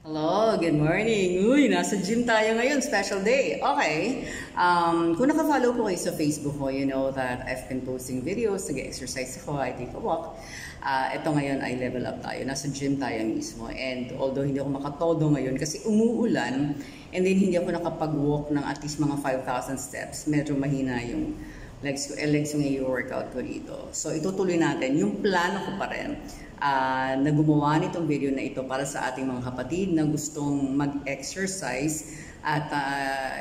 Hello, good morning. Uy, nasa gym tayo ngayon, special day. Okay, kung naka-follow po kayo sa Facebook ko, you know that I've been posting videos, nag-exercise ako, I take a walk. Ito ngayon ay level up tayo, nasa gym tayo mismo. And although hindi ako makatodo ngayon kasi umuulan, and then hindi ako nakapag-walk ng at least mga 5,000 steps, medyo mahina yung legs yung i-workout ko dito. So itutuloy natin, yung plano ko pa rin na gumawa nitong video na ito para sa ating mga kapatid na gustong mag-exercise at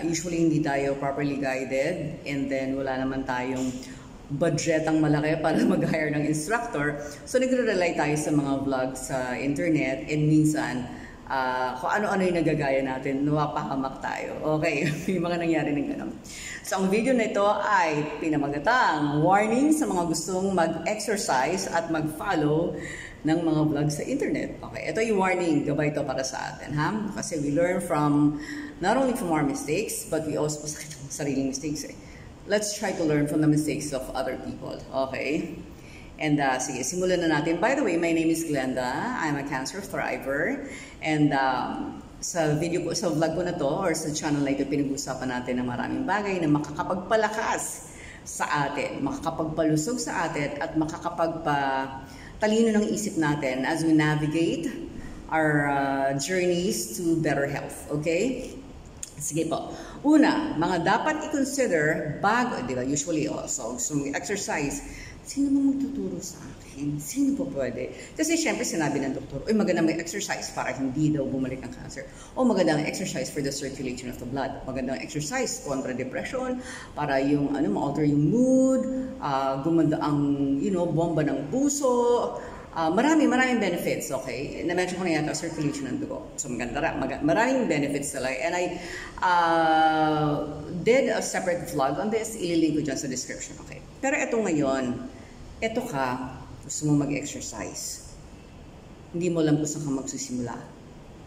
usually hindi tayo properly guided, and then wala naman tayong budget ang malaki para mag-hire ng instructor. So nagre-rely tayo sa mga vlogs sa internet, and minsan kung ano-ano yung nagagaya natin, nawapahamak tayo. Okay, may mga nangyari ng ganun. So ang video na ito ay pinamagatang warning sa mga gustong mag-exercise at mag-follow ng mga vlogs sa internet. Okay, ito yung warning, gabay ito para sa atin, ha? Kasi we learn from, not only from our mistakes, but we also sa sariling mistakes. Let's try to learn from the mistakes of other people. Okay? And sige, simulan na natin. By the way, my name is Glenda. I'm a cancer thriver. And sa video ko, sa vlog ko na to, or sa channel na ito, pinag-usapan natin ng maraming bagay na makakapagpalakas sa atin, makakapagpalusog sa atin, at makakapagpatalino ng isip natin as we navigate our journeys to better health. Okay? Sige po. Una, mga dapat i-consider bago, di ba, usually also, so exercise, sino mo magtuturo sa akin? Sino po pwede? Kasi syempre sinabi ng doktor, uy, magandang may exercise para hindi daw bumalik ang cancer. O magandang exercise for the circulation of the blood. Magandang exercise kontra depression, para yung, ma-alter yung mood, gumanda ang, bomba ng puso. Maraming benefits, okay? Na-mention ko na yata, circulation ng dugo. So maraming benefits talaga. And I did a separate vlog on this. Ililink ko dyan sa description, okay? Pero ito ngayon, ito ka, gusto mo mag-exercise. Hindi mo alam kung saan ka magsisimula.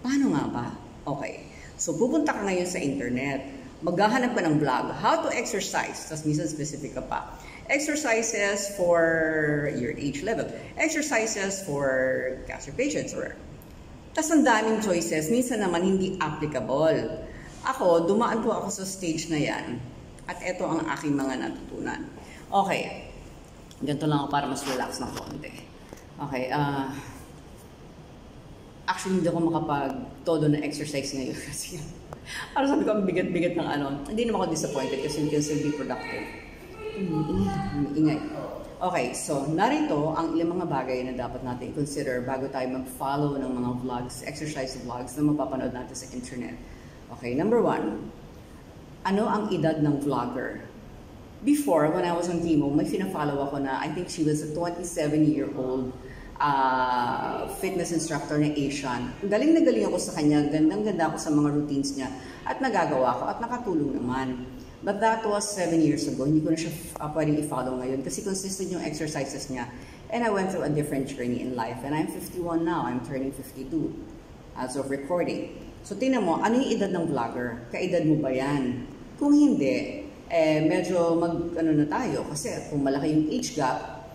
Paano nga ba? Okay. So pupunta ka ngayon sa internet. Maghahanap ka ng vlog, how to exercise. Tapos minsan specific ka pa. Exercises for your age level. Exercises for cancer patients. Tapos ang daming choices. Minsan naman hindi applicable. Ako, dumaan po ako sa stage na yan. At ito ang aking mga natutunan. Okay. Ganito lang ako para mas relax ng konti. Okay. Actually, hindi ako makapag-todo na exercise ngayon kasi parang sabi ko, ang bigat-bigat ng Hindi naman ako disappointed kasi you can still be productive. Ingay. Okay, so narito ang ilang mga bagay na dapat natin i-consider bago tayo mag-follow ng mga vlogs, exercise vlogs na mapapanood natin sa internet. Okay, number one, ano ang edad ng vlogger? Before, when I was on chemo, may fina-follow ako na I think she was a 27-year-old fitness instructor na Asian. Galing na galing ako sa kanya, gandang-ganda ako sa mga routines niya at nagagawa ko at nakatulong naman. But that was 7 years ago. Hindi ko na siya pwedeng i-follow ngayon kasi consistent yung exercises niya. And I went through a different journey in life. And I'm 51 now. I'm turning 52 as of recording. So tingnan mo, ano yung edad ng vlogger? Kaedad mo ba yan? Kung hindi, medyo na tayo. Kasi kung malaki yung age gap,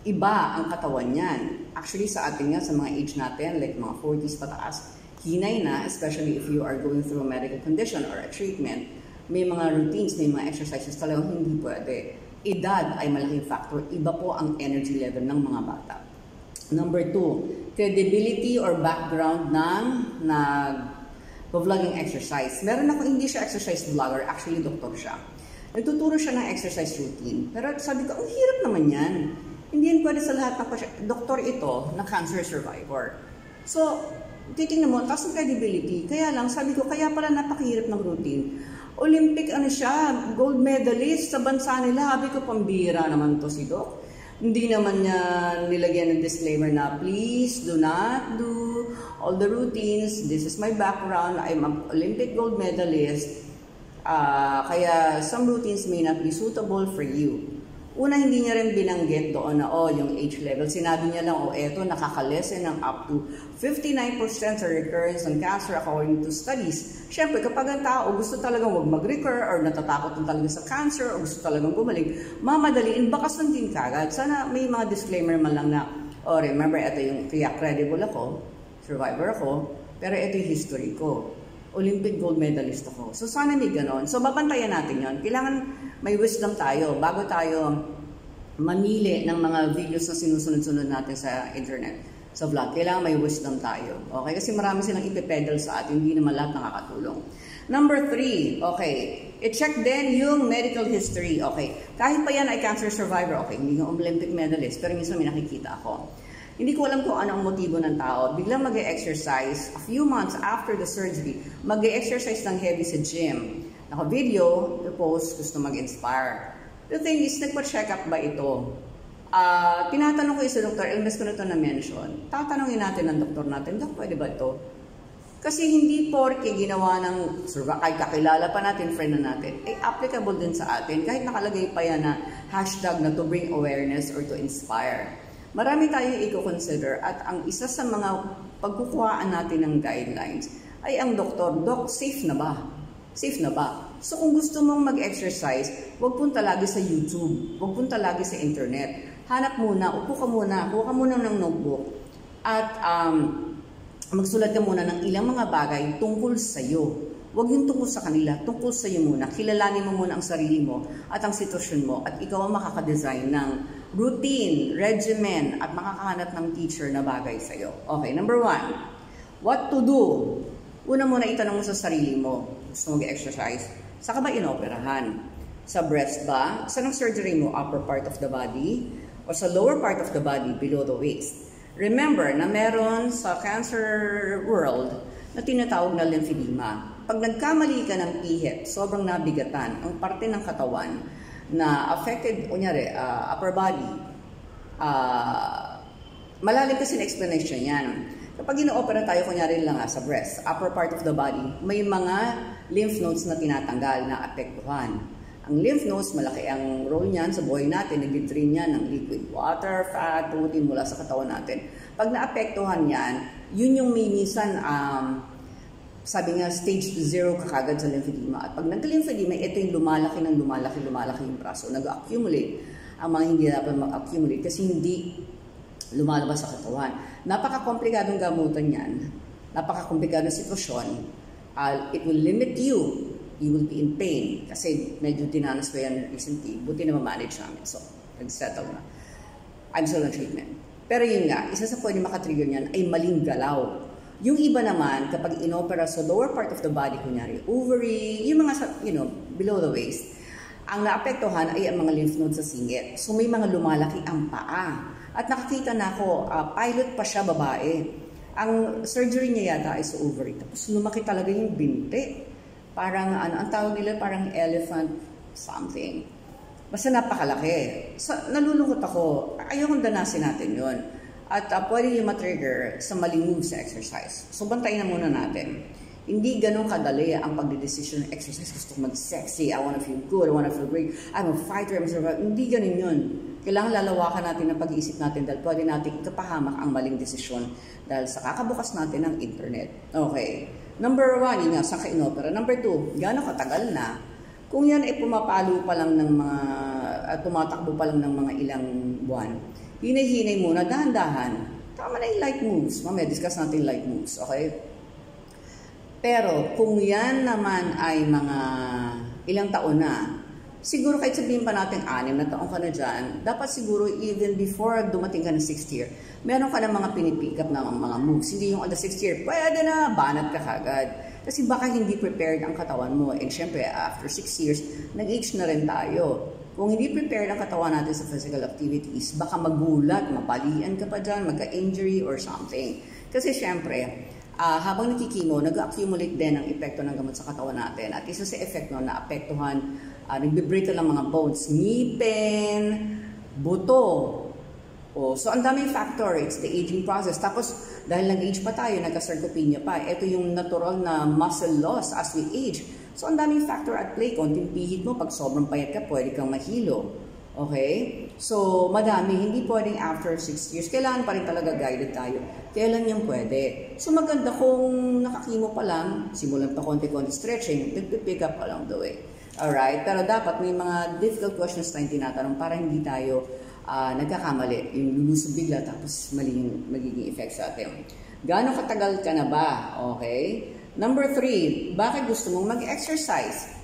iba ang katawan niyan. Actually, sa atin nga, sa mga age natin, like mga 40s pataas, hinay na, especially if you are going through a medical condition or a treatment. May mga routines, may mga exercises talagang hindi pwede. Edad ay malaking factor. Iba po ang energy level ng mga bata. Number two, credibility or background ng nag-vlogging exercise. Meron ako, hindi siya exercise vlogger, actually doktor siya. Nagtuturo siya ng exercise routine. Pero sabi ko, ang hirap naman yan. Hindi yan pwede sa lahat ng doktor ito na cancer survivor. So, titingnan mo, taas ng credibility. Kaya lang, sabi ko, kaya pala napakahirap ng routine. Olympic siya, gold medalist sa bansa nila. Sabi ko, pambira naman to si Doc. Hindi naman niya nilagyan ng disclaimer na, please do not do all the routines. This is my background. I'm an Olympic gold medalist. Kaya some routines may not be suitable for you. Una, hindi niya rin binanggit doon na, yung age level. Sinabi niya lang, eto, nakakalesen ng up to 59% sa recurrence ng cancer according to studies. Siyempre, kapag ang tao gusto talagang huwag mag-recur or natatakot na talaga sa cancer o gusto talagang gumaling, mamadaliin, baka sundin kagad. Sana may mga disclaimer man lang na, remember, ito yung kaya credible ako. survivor ako, pero ito yung history ko. Olympic gold medalist ako. So sana may ganon. So babantayan natin yon. Kailangan may wisdom tayo bago tayo mamili ng mga videos na sinusunod-sunod natin sa internet, sa vlog. Kailangan may wisdom tayo. Okay? Kasi marami silang ipipedal sa atin, hindi naman lahat nakakatulong. Number 3, okay. I-check din yung medical history. Okay. Kahit pa yan ay cancer survivor, okay, hindi yung Olympic medalist, pero minsan may nakikita ako. Hindi ko alam kung ano ang motibo ng tao. Biglang mag-e-exercise, a few months after the surgery, mag-e-exercise ng heavy sa gym. Naka-video, post, gusto mag-inspire. The thing is, nagpa-check up ba ito? Tinatanong ko yung sa doktor, imbes ko na ito na-mention. Tatanungin natin ng doktor natin, Dok, pwede ba ito? Kasi hindi porke ginawa ng kahit kakilala pa natin, friend na natin, ay applicable din sa atin. Kahit nakalagay pa yan na hashtag na to bring awareness or to inspire. Marami tayong i-consider at ang isa sa mga pagkukuhaan natin ng guidelines ay ang doktor, Dok, safe na ba? Safe na ba? So kung gusto mong mag-exercise, huwag punta lagi sa YouTube, huwag punta lagi sa internet. Hanap muna, upo ka muna, kuha ka muna ng notebook at magsulat ka muna ng ilang mga bagay tungkol sa iyo. Huwag yung tungkol sa kanila, tungkol sa iyo muna. Kilalanin mo muna ang sarili mo at ang sitwasyon mo at ikaw ang makakadesign ng routine, regimen at makakahanap ng teacher na bagay sa iyo. Okay, number 1, what to do? Una muna itanong mo sa sarili mo, gusto mag-exercise, saan ka ba inoperahan? Sa breast ba? Saan ang surgery mo? Upper part of the body? O sa lower part of the body, below the waist? Remember na meron sa cancer world na tinatawag na lymphedema. Pag nagkamali ka ng pihit, sobrang nabigatan, ang parte ng katawan na affected, kunyari, upper body, malalim kasi na explanation yan. Kapag ino-opera tayo, kunyari lang sa breast, upper part of the body, may mga lymph nodes na tinatanggal, na apektuhan. Ang lymph nodes, malaki ang role niyan sa buhay natin, nag-drain yan ng liquid water, fat, protein mula sa katawan natin. Pag naapektuhan yan, yun yung minsan, sabi nga, stage 0 kakagad sa lymphedema. At pag nag-lymphedema, ito yung lumalaki yung braso. Nag-accumulate ang mga hindi dapat mag-accumulate kasi hindi lumalabas sa katawan. Napaka-komplikadong gamutan yan. Napaka-komplikadong sitwasyon. It will limit you. You will be in pain. Kasi medyo dinanas ko yan recently. Buti na ma-manage namin. So, nag-settle na. I'm still on treatment. Pero yun nga, isa sa pwede makatrigger niyan ay maling galaw. Yung iba naman, kapag inopera sa lower part of the body, kunyari, ovary, yung mga, below the waist, ang naapektuhan ay ang mga lymph nodes sa singit. So, may mga lumalaki ang paa. At nakakita na ako, pilot pa siya, babae. Ang surgery niya yata ay sa ovary. Tapos lumaki talaga yung binti. Parang, ang tawag nila, parang elephant something. Basta napakalaki. So, nalulungkot ako. Ayokong danasin natin yun. At pwede yung matrigger sa maling move sa exercise. So, bantayan na muna natin. Hindi ganun kadali ang pagdedesisyon ng exercise. Gusto ko mag-sexy, I wanna feel good, I wanna feel great, I'm a fighter, I'm a survivor. Hindi ganun yun. Kailangan lalawakan natin ang pag-iisip natin dahil pwede natin ikapahamak ang maling desisyon dahil sa kakabukas natin ng internet. Okay. Number 1, yun nga, saan ka inopera. Number 2, gano'ng katagal na? Kung yan ay pumapalo pa lang ng mga, tumatakbo pa lang ng mga ilang buwan, hinay-hinay muna, dahan-dahan. Tama na yung light moves. Mamaya, discuss natin light moves, okay? Pero, kung yan naman ay mga ilang taon na, siguro kahit sabihin pa natin 6 na taon ka na dyan, dapat siguro even before dumating ka ng 6th year, meron ka ng mga pinipick up ng mga moves. Hindi yung on the 6th year, pwede na, banat ka kagad. Kasi baka hindi prepared ang katawan mo. And syempre, after 6 years, nag-age na rin tayo. Kung hindi prepared ang katawan natin sa physical activities, baka magulat, mapalian ka pa dyan, magka-injury or something. Kasi syempre, habang nakikimo, nag-accumulate din ang epekto ng gamot sa katawan natin. At isa sa epekto na apektuhan, nagbe-break ka ng mga bones, ngipin, buto. So, ang daming factor. It's the aging process. Tapos, dahil nag-age pa tayo, nagka-sarcopenia pa. Ito yung natural na muscle loss as we age. So, ang daming factor at play. Konting pihit mo, pag sobrang payat ka, pwede kang mahilo. Okay? So, madami. Hindi pwedeng after 6 years. Kailangan pa rin talaga guided tayo. Kailan yung pwede? So, maganda kung nakakimo pa lang, simulan pa konti-konti stretching, nagpipick up along the way. Alright? Pero dapat may mga difficult questions tayong tinatanong para hindi tayo nagkakamali. Yung lulusog bigla tapos mali yung magiging effect sa atin. Gaano katagal ka na ba? Okay? Number 3, bakit gusto mong mag-exercise?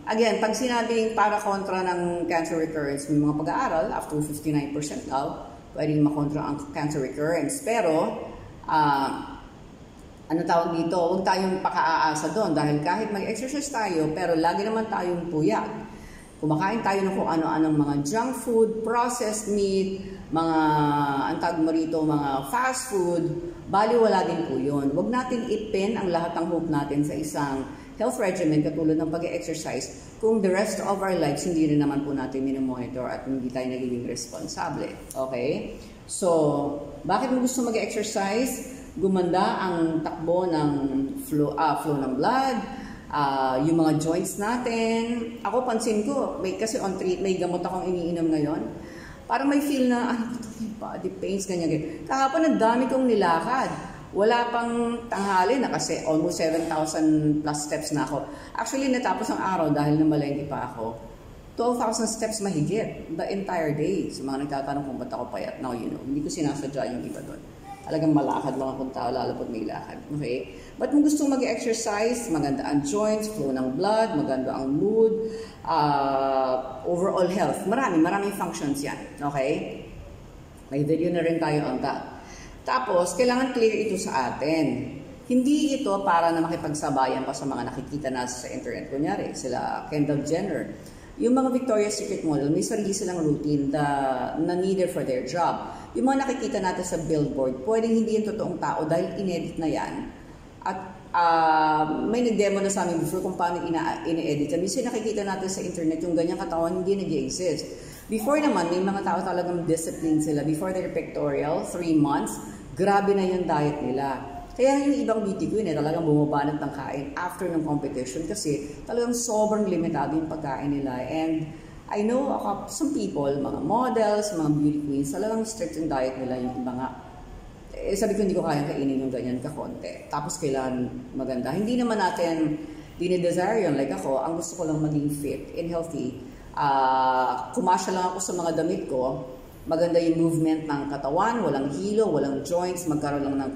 Again, pag sinabing para kontra ng cancer recurrence, may mga pag-aaral, up to 59% daw, pwedeng makontra ang cancer recurrence. Pero, ano tawag dito, huwag tayong paka-aasa doon dahil kahit mag-exercise tayo, pero lagi naman tayong puyat. Kumakain tayo ng kung ano-anong mga junk food, processed meat, mga, ang tawag mo rito, mga fast food, baliwala din po yun. Huwag natin ipin ang lahat ng hope natin sa isang health regimen katulad ng pag-exercise kung the rest of our lives hindi rin naman po natin minomonitor at hindi tayo nagiging responsable. Okay? So, bakit mo gusto mag-exercise? Gumanda ang takbo ng flow ng blood, yung mga joints natin. Ako pansin ko, kasi may gamot akong iniinom ngayon. Parang may feel na, body pains, ganyan. Kahapon, ang dami kong nilakad. Wala pang tanghali na kasi almost 7,000 plus steps na ako. Actually, natapos ang araw dahil namalengke pa ako. 12,000 steps mahigit the entire day. So, mga nagtatanong kung ba't ako payat. Now, hindi ko sinasadya yung iba doon. Talagang malakad lang akong tao, lalo pag may lakad. Okay? But kung gusto mag-exercise, maganda ang joints, flow ng blood, maganda ang mood, overall health. Maraming functions yan. Okay? May video na rin tayo on that. Tapos, kailangan clear ito sa atin. Hindi ito para na makipagsabayan pa sa mga nakikita na sa internet. Kunyari, sila Kendall Jenner. Yung mga Victoria's Secret model, may sarili silang routine na needed for their job. Yung mga nakikita natin sa billboard, pwedeng hindi yung totoong tao dahil inedit na yan. At may nag-demo na sa amin before kung paano ine-edit. Minsan nakikita natin sa internet yung ganyang katawan hindi nag-exist. Before naman, may mga tao talagang discipline sila. Before their pictorial, 3 months, grabe na yung diet nila. Kaya yung ibang beauty queen talagang bumabanat ng kain after ng competition kasi talagang sobrang limitado yung pagkain nila. And I know some people, mga models, mga beauty queens, talagang strict yung diet nila. Yung iba nga, sabi ko hindi ko kayang kainin yung ganyan kakonti. Tapos kailangan maganda. Hindi naman natin dinidesire yun. Like ako, ang gusto ko lang maging fit and healthy. Kumasya lang ako sa mga damit ko. Maganda yung movement ng katawan, walang hilo, walang joints, magkaroon lang ng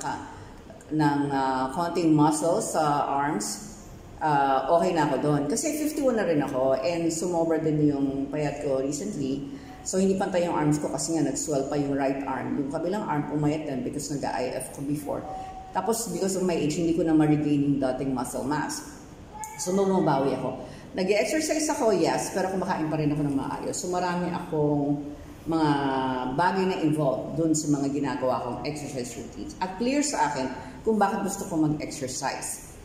konting muscles sa arms, okay na ako doon. Kasi 51 na rin ako and sumobra din yung payat ko recently. So hindi pantay yung arms ko kasi nga nag-swell pa yung right arm. Yung kabilang arm pumayat din because nag-IF ko before. Tapos because of my age, hindi ko na ma-regain yung dating muscle mass. So mababawi ako. Nag-exercise ako, yes, pero kumakain pa rin ako ng maayos. So marami akong mga bagay na involved doon sa mga ginagawa kong exercise routines. At clear sa akin kung bakit gusto ko mag-exercise.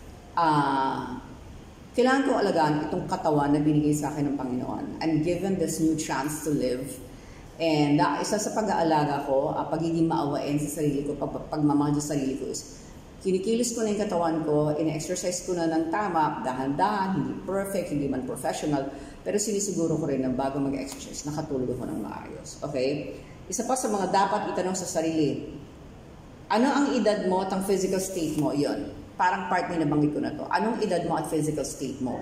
Kailangan ko alagaan itong katawan na binigay sa akin ng Panginoon. I'm given this new chance to live. And isa sa pag-aalaga ko, pagiging maawain sa sarili ko, pagmamahal sa sarili ko is kinikilos ko na yung katawan ko, in-exercise ko na ng tama, dahan-dahan, hindi perfect, hindi man professional, pero sinisiguro ko rin na bago mag-exercise, nakatulog ako ng maayos. Okay? Isa pa sa mga dapat itanong sa sarili, ano ang edad mo at ang physical state mo? Yun. Parang part na nabanggit ko na to. Anong edad mo at physical state mo?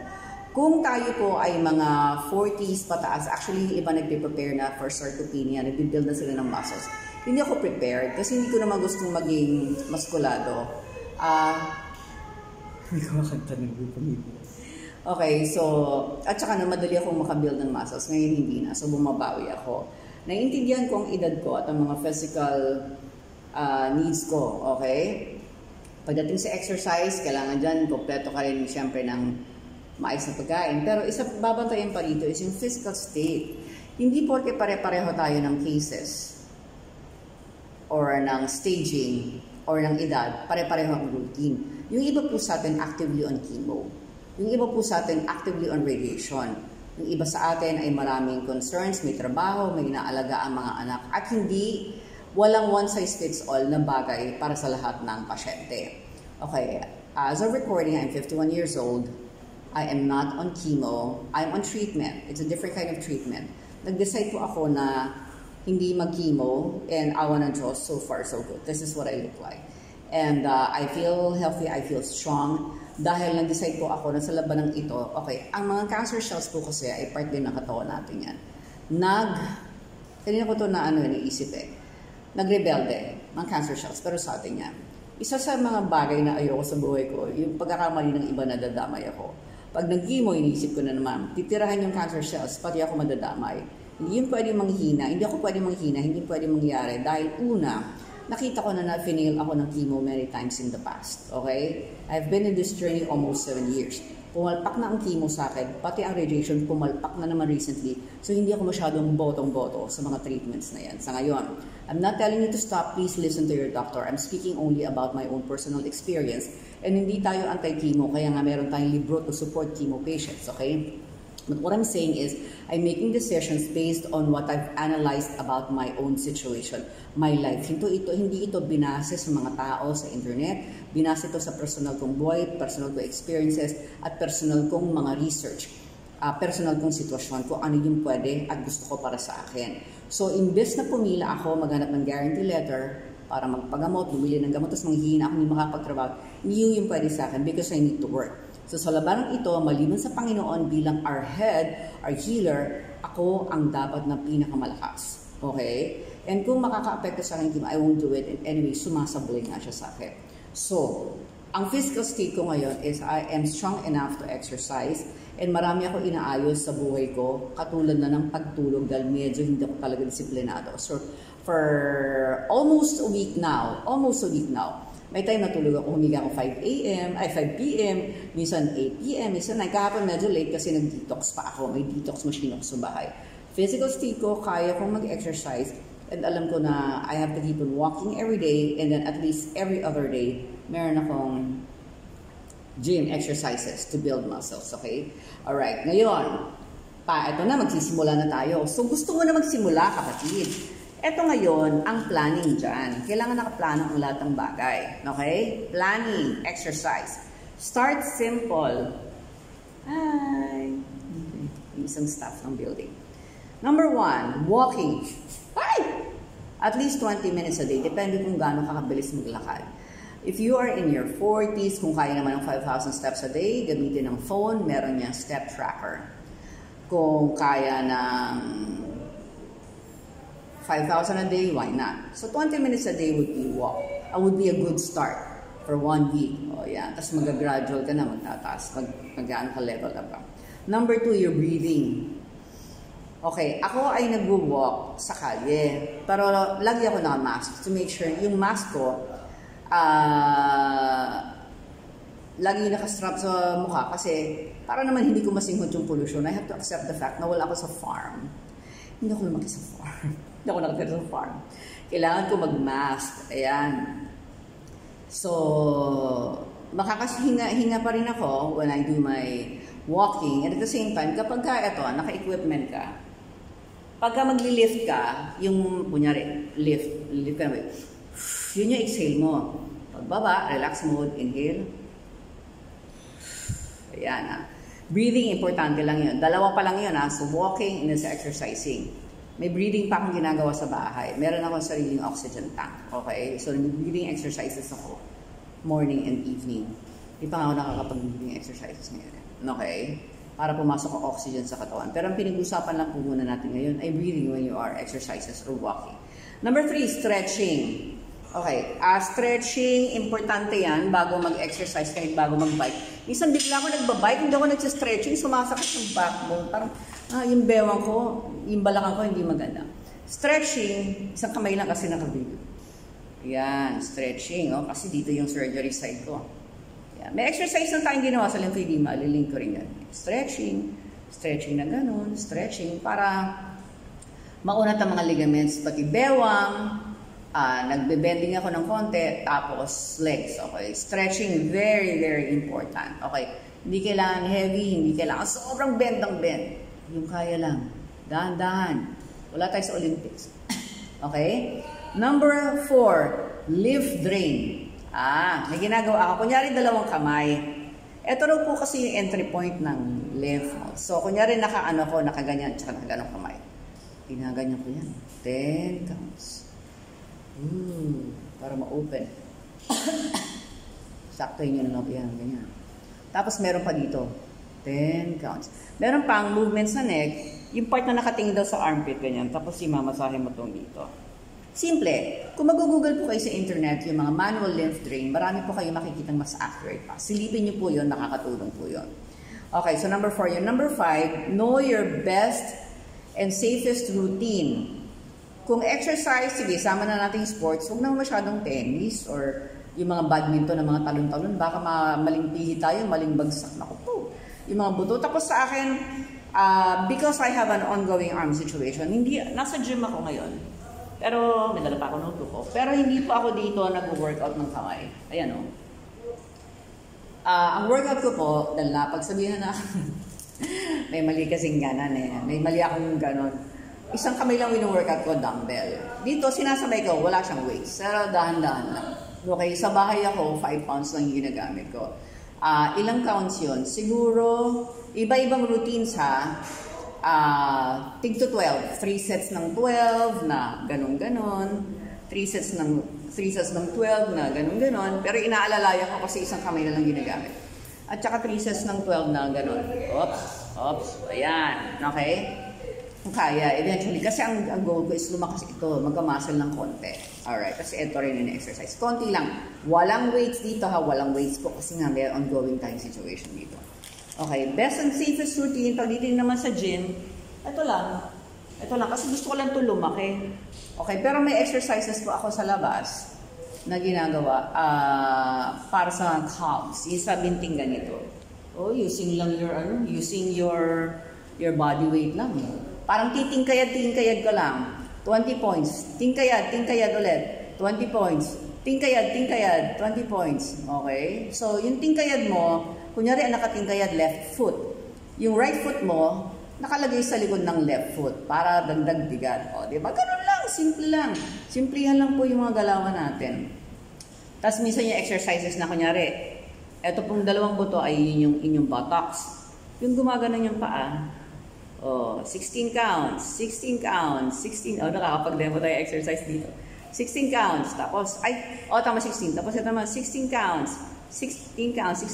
Kung tayo po ay mga 40s pataas, actually yung iba nagpe-prepare na for sarcopenia, nagbe-build na sila ng muscles. Hindi ako prepared kasi hindi ko naman gustong maging maskulado. Hindi ko makanta ng grupo nito. Okay, so, at saka na madali akong makabuild ng muscles. Ngayon hindi na, so bumabawi ako. Naiintindihan ko ang edad ko at ang mga physical needs ko, okay? Pagdating sa exercise, kailangan dyan, kompleto ka rin siyempre ng maayos na pagkain. Pero isa babantayan pa dito is yung physical state. Hindi porke pare-pareho tayo ng cases or ng staging or ng edad, pare-pareho ang routine. Yung iba po sa atin actively on chemo. Yung iba po sa atin actively on radiation. Yung iba sa atin ay maraming concerns, may trabaho, may inaalaga ang mga anak. At hindi, walang one-size-fits-all na bagay para sa lahat ng pasyente. Okay, as of recording, I'm 51 years old. I am not on chemo. I'm on treatment. It's a different kind of treatment. Nag-decide po ako na hindi mag-chemo, and awa ng Diyos, so far so good. This is what I look like. And I feel healthy, I feel strong. Dahil nag-decide po ako na sa laban ng ito, okay, ang mga cancer cells po kasi ay part din ng katawan natin yan. Kanina ko to na iniisip eh. nagrebelde ng cancer cells. Pero sabi niya, isa sa mga bagay na ayoko sa buhay ko, yung pagkakamali ng iba, nadadamay ako. Pag nag-chemo, iniisip ko na naman, titirahan yung cancer cells, pati ako madadamay. Hindi yun pwede manghina, hindi ako pwede manghina, hindi pwede mangyari. Dahil una, nakita ko na na-fail ako ng chemo many times in the past. Okay? I've been in this journey almost 7 years. Pumalpak na ang chemo sa akin, pati ang radiation, pumalpak na naman recently. So, hindi ako masyadong botong-boto sa mga treatments na yan. Sa ngayon, I'm not telling you to stop. Please listen to your doctor. I'm speaking only about my own personal experience. And hindi tayo anti-chemo, kaya nga meron tayong libro to support chemo patients, okay? But what I'm saying is, I'm making decisions based on what I've analyzed about my own situation, my life. Hindi ito binase sa mga tao sa internet, binase ito sa personal kong buhay, personal kong experiences, at personal kong mga research, personal kong sitwasyon, kung ano yung pwede at gusto ko para sa akin. So, imbes na pumila ako, maghanap ng guarantee letter para magpagamot, bumili ng gamot, tapos manghihina ako, hindi makapagtrabaho, hindi yung pwede sa akin because I need to work. So sa labanang ito, maliban sa Panginoon bilang our head, our healer, ako ang dapat na pinakamalakas. Okay? And kung makaka-apekto sa akin, I won't do it. And anyway, sumasablay nga siya sa akin. So, ang physical state ko ngayon is I am strong enough to exercise and marami ako inaayos sa buhay ko, katulad na ng pagtulog dahil medyo hindi ako talaga disiplinado. So, for almost a week now, may time natulog ako, humiga ako 5 p.m., minsan 8 p.m., minsan kahapon medyo late kasi nag-detox pa ako. May detox machine ako sa bahay. Physical state ko, kaya kong mag-exercise, and alam ko na I have to keep on walking every day, and then at least every other day, meron akong gym exercises to build muscles, okay? Alright, ngayon, ito na, magsisimula na tayo. So gusto mo na magsimula, kapatid. Ito ngayon, ang planning dyan. Kailangan nakaplano ang lahat ng bagay. Okay? Planning, exercise. Start simple. Hi! Okay. Isang staff ng building. Number 1, walking. Hi! At least 20 minutes a day. Depende kung gaano kakabilis maglakad. If you are in your 40s, kung kaya naman ng 5,000 steps a day, gamitin ng phone, meron niyang step tracker. Kung kaya ng 5,000 a day, why not? So 20 minutes a day would be a good start for 1 week. O yan. Tapos mag-gradual ka na, magtataas, mag-gaan ka level up ka. Number 2, your breathing. Okay, ako ay nag-walk sa kalye. Pero lagi ako naka-mask to make sure yung mask ko lagi nakastrap sa mukha kasi para naman hindi ko masinghot yung pollution. I have to accept the fact na wala ako sa farm. Hindi ako lumaki sa farm. Hindi ako nakatira sa farm. Kailangan ko mag-mask. Ayan. So, makakahinga pa rin ako when I do my walking. And at the same time, kapag naka-equipment ka, pagka magli-lift ka, yung, kunyari, lift ka na, yun yung exhale mo. Pagbaba, relax mode, inhale. Ayan. Breathing, importante lang yun. Dalawa pa lang yun. So, walking and sa exercising. May breathing pa akong ginagawa sa bahay. Meron akong sariling oxygen tank. Okay? So, breathing exercises ako. Morning and evening. Di pa ako nakakapag-breathing exercises ngayon. Okay? Para pumasok ang oxygen sa katawan. Pero ang pinag-usapan lang po muna natin ngayon ay breathing when you are exercises or walking. Number 3, stretching. Okay, stretching, importante yan bago mag-exercise kahit bago mag-bike. Minsan bigla ako nagbabike, hindi ako nag-stretching, sumasakit yung backbone. Parang yung bewang ko, yung balakang ko hindi maganda. Stretching, isang kamay lang kasi nakabili. Yan, stretching, kasi dito yung surgery side ko. Yan. May exercise na tayong ginawa sa lymphedema, lilink ko rin yan. Stretching na ganun, stretching para maunat ang mga ligaments, pati bewang, nagbe-bending ako ng konti, tapos legs, okay? Stretching, very, very important, okay? Hindi kailangan heavy, hindi kailangan sobrang bend. Yung kaya lang, dahan-dahan. Wala tayo sa Olympics. Okay? Number 4, lift drain. May ginagawa ako. Kunyari, 2 kamay. Ito raw po kasi yung entry point ng lymph node. So, kunyari, nakaganyan, tsaka nakaganong kamay. Ginaganyan ko yan. 10 counts. Para ma-open. Saktohin nyo na lang yan, ganyan. Tapos meron pa dito, 10 counts. Meron pang movements sa neck, yung part na nakatingin daw sa armpit, ganyan. Tapos imamasahe mo itong dito. Simple. Kung mag-google po kayo sa internet, yung mga manual lymph drain, marami po kayo makikitang mas accurate pa. Silipin niyo po yun, nakakatulong po yun. Okay, so number 4 yun. Number 5, know your best and safest routine. Kung exercise, sige, sama na natin sports, huwag naman masyadong tennis or yung mga badminton na mga talon-talon, baka maling pihi tayo, maling bagsak na ko po. Yung mga buto. Tapos sa akin, because I have an ongoing arm situation, hindi, nasa gym ako ngayon. Pero, may dala pa ako notebook ko. Pero hindi pa ako dito nag-workout ng kamay. Ayan o. Ang workout ko po, dahil napagsabihan na, may mali kasing ganan eh. May mali akong ganon. Isang kamay lang wino-workout ko, dumbbell. Dito, sinasabay ko, wala siyang weights. Pero dahan-dahan lang. Okay, sa bahay ako, 5 pounds lang yung ginagamit ko. Ilang counts yun? Siguro, iba-ibang routines ha. Tig to 12. 3 sets ng 12 na ganon-ganon. 3 sets ng 12 na ganon-ganon. Pero inaalalayan ko kasi isang kamay na lang ginagamit. At saka 3 sets ng 12 na ganon. Oops. Ayan. Okay? Kung kaya, eventually. Kasi ang goal ko is lumakas ito. Magkamuscle ng konti. Alright. Kasi ito rin yung exercise. Konti lang. Walang weights dito ha. Walang weights po kasi nga may ongoing tayong situation dito. Okay, best and safest routine, pag dito naman sa gym, ito lang. Kasi gusto ko lang ito lumaki. Okay, pero may exercises po ako sa labas na ginagawa para sa calves. Yung sa binting ganito. Using your body weight lang. Parang tingkayad ka lang. 20 points. Tingkayad ulit. 20 points. Tingkayad, 20 points. Okay? So, yung tingkayad mo, kunyari ang nakatingkayad left foot. Yung right foot mo, nakalagay sa likod ng left foot para dagdag bigat. O, diba? Ganun lang, simple lang. Simplihan lang po yung mga galawan natin. Tapos minsan yung exercises na kunyari, eto pong dalawang buto ay yung inyong buttocks. Yung gumaganon yung paa. 16 counts. Nakakapag-demo tayo exercise dito. 16 counts. Tapos, tama 16. Tapos ito naman, 16 counts. 16 counts.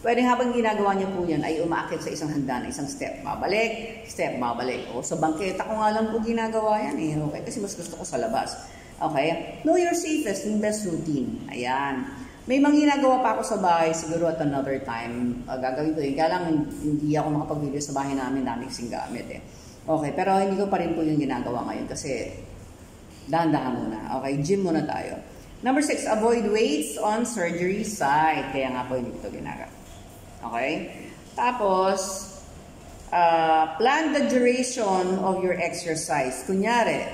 Pwede habang ginagawa niya po yan, ay umaakit sa isang hagdan, isang step, mabalik. Sa bangketa ko nga lang po ginagawa yan eh. Okay? Kasi mas gusto ko sa labas. Okay? Know your safest and best routine. Ayan. May mga ginagawa pa ako sa bahay, siguro at another time. Gagawin ko yun. Kaya lang, hindi ako makapag-video sa bahay namin, dami kasing gamit eh. Okay, pero hindi ko pa rin po yung ginagawa ngayon kasi dahan-dahan muna. Okay, gym muna tayo. Number 6, avoid weights on surgery site. Kaya nga po hindi ito ginagawa. Okay? Tapos, plan the duration of your exercise. Kunyari,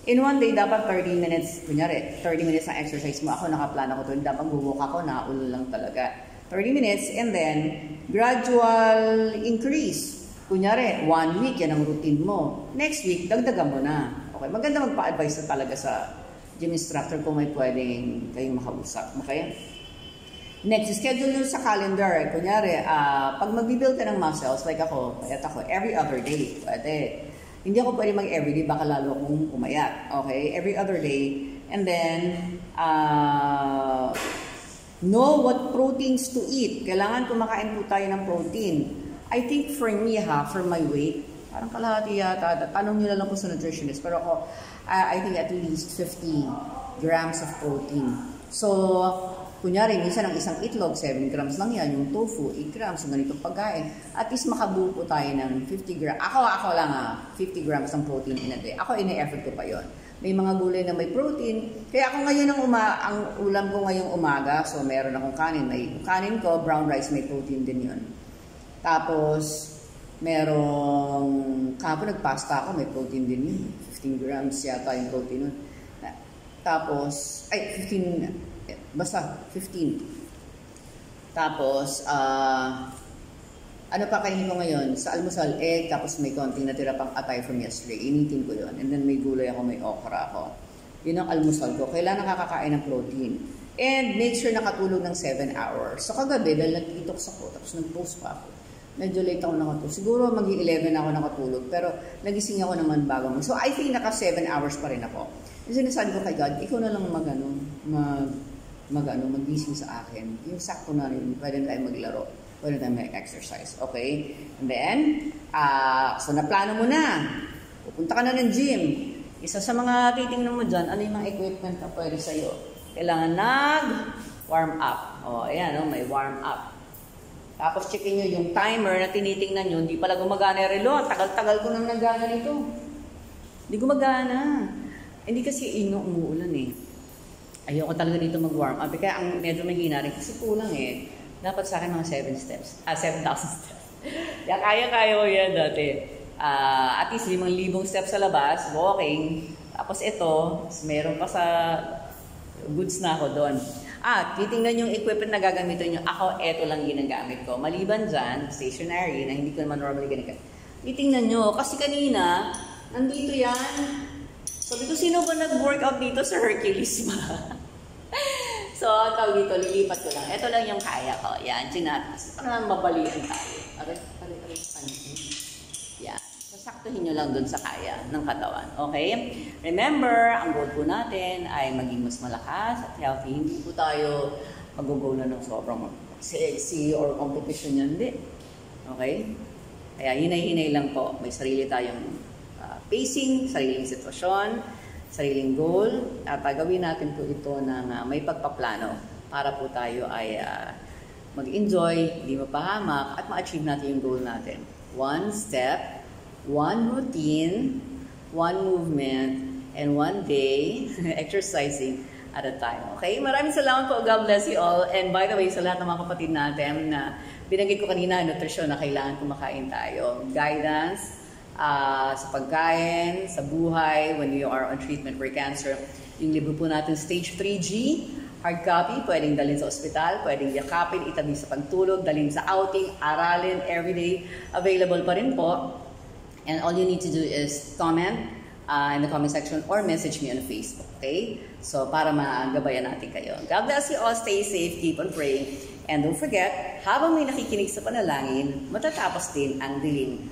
in one day, dapat 30 minutes. Kunyari, 30 minutes ang exercise mo. Ako, nakaplan ako ito. Dapat bubuk ako, nakaulo lang talaga. 30 minutes and then, gradual increase. Kunyari, 1 week, yan ang routine mo. Next week, dagdagan mo na. Okay? Maganda magpa-advise na talaga sa gym instructor kung may pwedeng kayong makausap. Okay? Next, schedule nyo sa calendar. Kunyari, pag mag-build ka ng muscles, like ako, every other day. Pwede. Hindi ako pwede mag-everyday, baka lalo akong umayat. Okay? Every other day. And then, know what proteins to eat. Kailangan kumakain po tayo ng protein. I think for me, for my weight, parang kalahati yata. Tanong nyo lang po sa nutritionist. Pero ako, I think at least 50 grams of protein. So, kunyari, minsan ang isang itlog, 7 grams lang yan. Yung tofu, 8 grams. Yung ganitong pagkain. At least makabuo po tayo ng 50 grams. Ako lang 50 grams ng protein in a day. Ako, ine-effort ko pa yon. May mga gulay na may protein. Kaya ako ngayon ang ulam ko ngayong umaga. So, meron akong kanin. May kanin ko, brown rice, may protein din yun. Tapos, merong, kapag nagpasta ako, may protein din yun. 15 grams yata yung protein nun. Tapos, 15, basta 15. Tapos, ano pa kainin ko ngayon? Sa almusal, egg, tapos may konting natira pang atay from yesterday. Initin ko yun. And then may gulay ako, may okra ako. Yun ang almusal ko. Kailangan nakakakain ng protein. And make sure nakatulog ng 7 hours. So kagabi, dahil nag-detox ako, tapos nag-post pa ako. Medyo late ako nakatulog. Siguro mag-11 ako nakatulog. Pero nagising ako naman bago. So I think naka 7 hours pa rin ako. Yung sinasabi ko kay God, ikaw na lang magising sa akin. Yung sakto na rin, pwede tayo maglaro. Pwede tayo mag-exercise. Okay? And then, so naplano mo na. Pupunta ka na ng gym. Isa sa mga titingnan mo dyan, ano yung mga equipment na pwede sa'yo? Kailangan nag-warm up. O, ayan, may warm up. Tapos checkin nyo yung timer na tinitingnan nyo, hindi pala gumagana yung relo. Tagal-tagal ko nang nagana nito. Hindi gumagana. Hindi kasi umuulan eh. Ayoko talaga dito mag-warm up. Kaya ang medyo mahina rin kasi kulang eh. Dapat sa akin mga 7,000 steps. Kaya ko yan dati. At least 5,000 steps sa labas, walking. Tapos ito, meron pa sa goods na ako doon. Titingnan yung equipment na gagamitin nyo. Ako, ito lang ginagamit ko. Maliban dyan, stationary, na hindi ko naman normally ginagamit. Titingnan nyo, kasi kanina, nandito yan. Sabi ko, sino ba nag-workout dito sa Hercules ba? So, tawag dito, lilipat ko lang. Ito lang yung kaya ko. Yan, chinatas. Ito naman mabalian tayo. Yan. Sasaktuhin nyo lang dun sa kaya ng katawan. Okay? Remember, ang goal po natin ay maging mas malakas at healthy. Hindi po tayo mag-go na ng sobrang sexy or competition yan. Hindi. Okay? Kaya hinay-hinay lang po. May sarili tayong pacing, sariling sitwasyon, sariling goal, at gawin natin po ito ng may pagpaplano para po tayo ay mag-enjoy, hindi mapahamak, at ma-achieve natin yung goal natin. One step, one routine, one movement, and one day exercising at a time. Okay? Maraming salamat po. God bless you all. And by the way, sa lahat ng mga kapatid natin na binanggit ko kanina, nutrisyon na kailangan kumakain tayo. Guidance, sa pagkain, sa buhay, when you are on treatment for cancer. Yung libro po natin, Stage 3G, hard copy, pwedeng dalhin sa ospital, pwedeng yakapin, itabi sa pagtulog, dalhin sa outing, aralin, everyday, available pa rin po. And all you need to do is comment in the comment section or message me on Facebook, okay? So, para magabayan natin kayo. God bless you all, stay safe, keep on praying, and don't forget, habang may nakikinig sa panalangin, matatapos din ang dilim